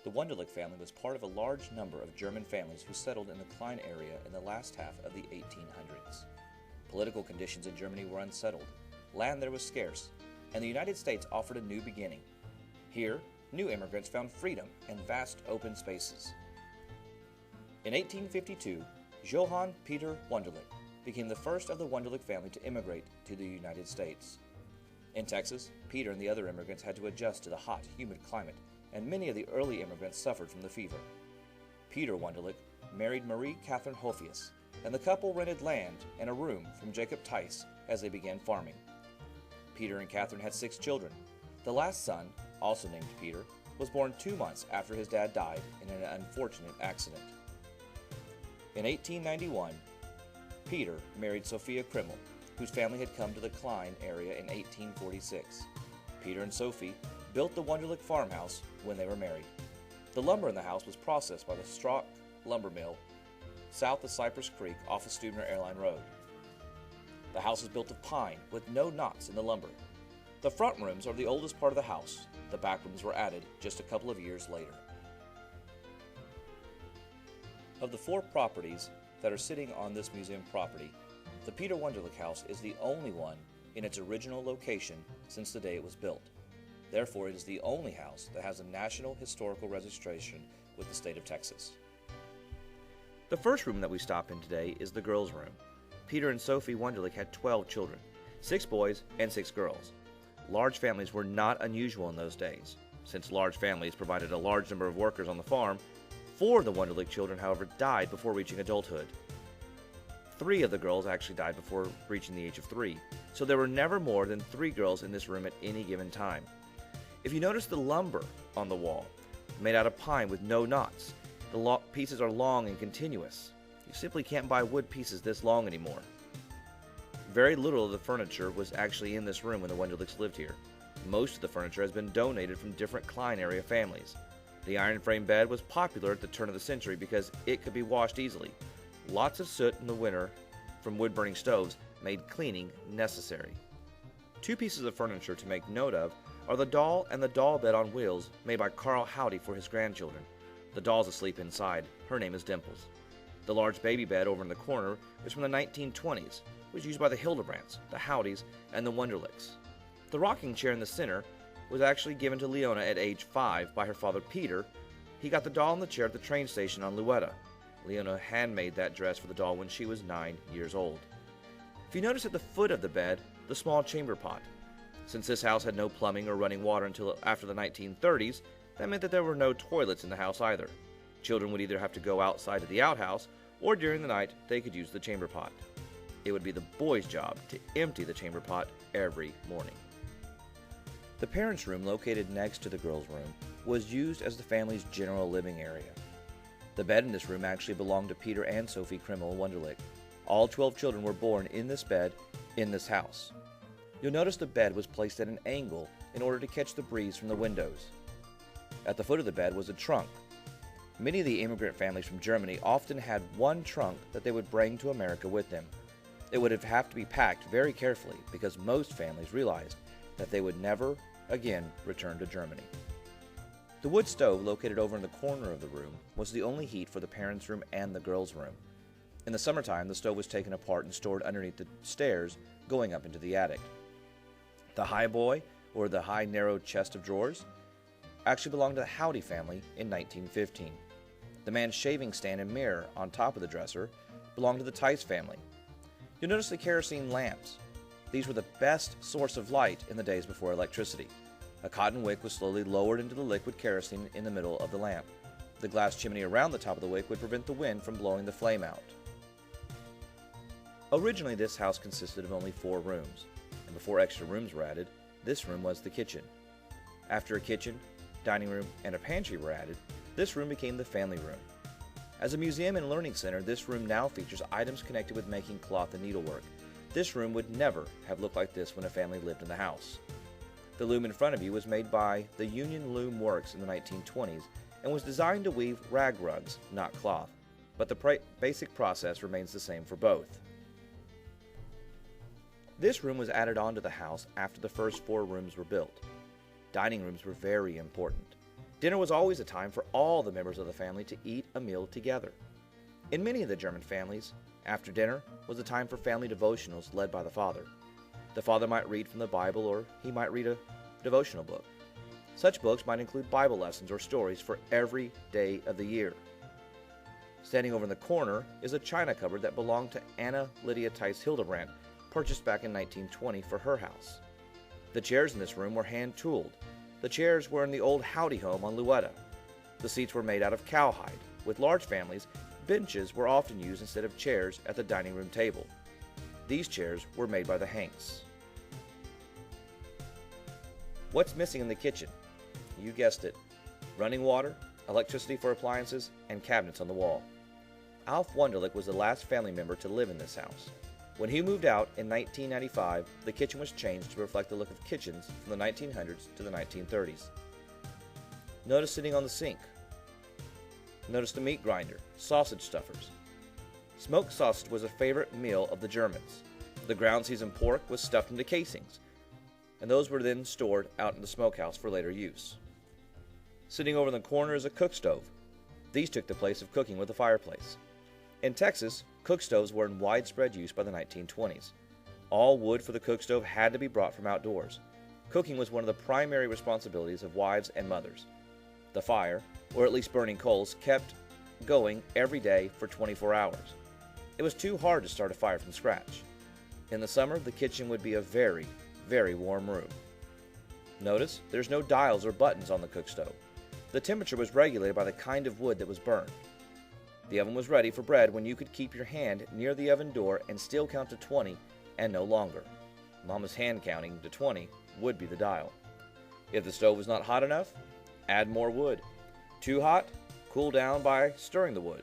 The Wunderlich family was part of a large number of German families who settled in the Klein area in the last half of the 1800s. Political conditions in Germany were unsettled, land there was scarce, and the United States offered a new beginning. Here, new immigrants found freedom and vast open spaces. In 1852, Johann Peter Wunderlich became the first of the Wunderlich family to immigrate to the United States. In Texas, Peter and the other immigrants had to adjust to the hot, humid climate, and many of the early immigrants suffered from the fever. Peter Wunderlich married Marie Catherine Hophius, and the couple rented land and a room from Jacob Tice as they began farming. Peter and Catherine had 6 children. The last son, also named Peter, was born 2 months after his dad died in an unfortunate accident. In 1891, Peter married Sophia Krimmel, whose family had come to the Klein area in 1846. Peter and Sophie built the Wunderlich farmhouse when they were married. The lumber in the house was processed by the Strock Lumber Mill south of Cypress Creek off of Stubner Airline Road. The house is built of pine with no knots in the lumber. The front rooms are the oldest part of the house. The back rooms were added just a couple of years later. Of the 4 properties that are sitting on this museum property, the Peter Wunderlich house is the only one in its original location since the day it was built. Therefore, it is the only house that has a national historical registration with the state of Texas. The first room that we stop in today is the girls' room. Peter and Sophie Wunderlich had 12 children, 6 boys and 6 girls. Large families were not unusual in those days. Since large families provided a large number of workers on the farm, 4 of the Wunderlich children, however, died before reaching adulthood. 3 of the girls actually died before reaching the age of 3, so there were never more than 3 girls in this room at any given time. If you notice the lumber on the wall, made out of pine with no knots, the pieces are long and continuous. You simply can't buy wood pieces this long anymore. Very little of the furniture was actually in this room when the Wunderlichs lived here. Most of the furniture has been donated from different Klein area families. The iron frame bed was popular at the turn of the century because it could be washed easily. Lots of soot in the winter from wood-burning stoves made cleaning necessary. 2 pieces of furniture to make note of are the doll and the doll bed on wheels made by Carl Howdy for his grandchildren. The doll's asleep inside. Her name is Dimples. The large baby bed over in the corner is from the 1920s. It was used by the Hildebrands, the Howdys, and the Wunderlichs. The rocking chair in the center was actually given to Leona at age 5 by her father Peter. He got the doll and the chair at the train station on Luetta. Leona handmade that dress for the doll when she was 9 years old. If you notice at the foot of the bed, the small chamber pot. Since this house had no plumbing or running water until after the 1930s, that meant that there were no toilets in the house either. Children would either have to go outside to the outhouse, or during the night they could use the chamber pot. It would be the boys' job to empty the chamber pot every morning. The parents' room, located next to the girls' room, was used as the family's general living area. The bed in this room actually belonged to Peter and Sophie Krimmel Wunderlich. All 12 children were born in this bed in this house. You'll notice the bed was placed at an angle in order to catch the breeze from the windows. At the foot of the bed was a trunk. Many of the immigrant families from Germany often had one trunk that they would bring to America with them. It would have to be packed very carefully because most families realized that they would never again return to Germany. The wood stove located over in the corner of the room was the only heat for the parents' room and the girls' room. In the summertime, the stove was taken apart and stored underneath the stairs going up into the attic. The high boy, or the high narrow chest of drawers, actually belonged to the Howdy family in 1915. The man's shaving stand and mirror on top of the dresser belonged to the Tice family. You'll notice the kerosene lamps. These were the best source of light in the days before electricity. A cotton wick was slowly lowered into the liquid kerosene in the middle of the lamp. The glass chimney around the top of the wick would prevent the wind from blowing the flame out. Originally, this house consisted of only 4 rooms, and before extra rooms were added, this room was the kitchen. After a kitchen, dining room, and a pantry were added, this room became the family room. As a museum and learning center, this room now features items connected with making cloth and needlework. This room would never have looked like this when a family lived in the house. The loom in front of you was made by the Union Loom Works in the 1920s and was designed to weave rag rugs, not cloth, but the basic process remains the same for both. This room was added onto the house after the first 4 rooms were built. Dining rooms were very important. Dinner was always a time for all the members of the family to eat a meal together. In many of the German families, after dinner was a time for family devotionals led by the father. The father might read from the Bible, or he might read a devotional book. Such books might include Bible lessons or stories for every day of the year. Standing over in the corner is a china cupboard that belonged to Anna Lydia Tice Hildebrandt, purchased back in 1920 for her house. The chairs in this room were hand-tooled. The chairs were in the old Howdy home on Luetta. The seats were made out of cowhide. With large families, benches were often used instead of chairs at the dining room table. These chairs were made by the Hanks. What's missing in the kitchen? You guessed it. Running water, electricity for appliances, and cabinets on the wall. Alf Wunderlich was the last family member to live in this house. When he moved out in 1995, the kitchen was changed to reflect the look of kitchens from the 1900s to the 1930s. Notice sitting on the sink. Notice the meat grinder, sausage stuffers. Smoked sausage was a favorite meal of the Germans. The ground seasoned pork was stuffed into casings, and those were then stored out in the smokehouse for later use. Sitting over in the corner is a cook stove. These took the place of cooking with a fireplace. In Texas, cook stoves were in widespread use by the 1920s. All wood for the cook stove had to be brought from outdoors. Cooking was one of the primary responsibilities of wives and mothers. The fire, or at least burning coals, kept going every day for 24 hours. It was too hard to start a fire from scratch. In the summer, the kitchen would be a very, very warm room. Notice there's no dials or buttons on the cook stove. The temperature was regulated by the kind of wood that was burned. The oven was ready for bread when you could keep your hand near the oven door and still count to 20 and no longer. Mama's hand counting to 20 would be the dial. If the stove was not hot enough, add more wood. Too hot? Cool down by stirring the wood.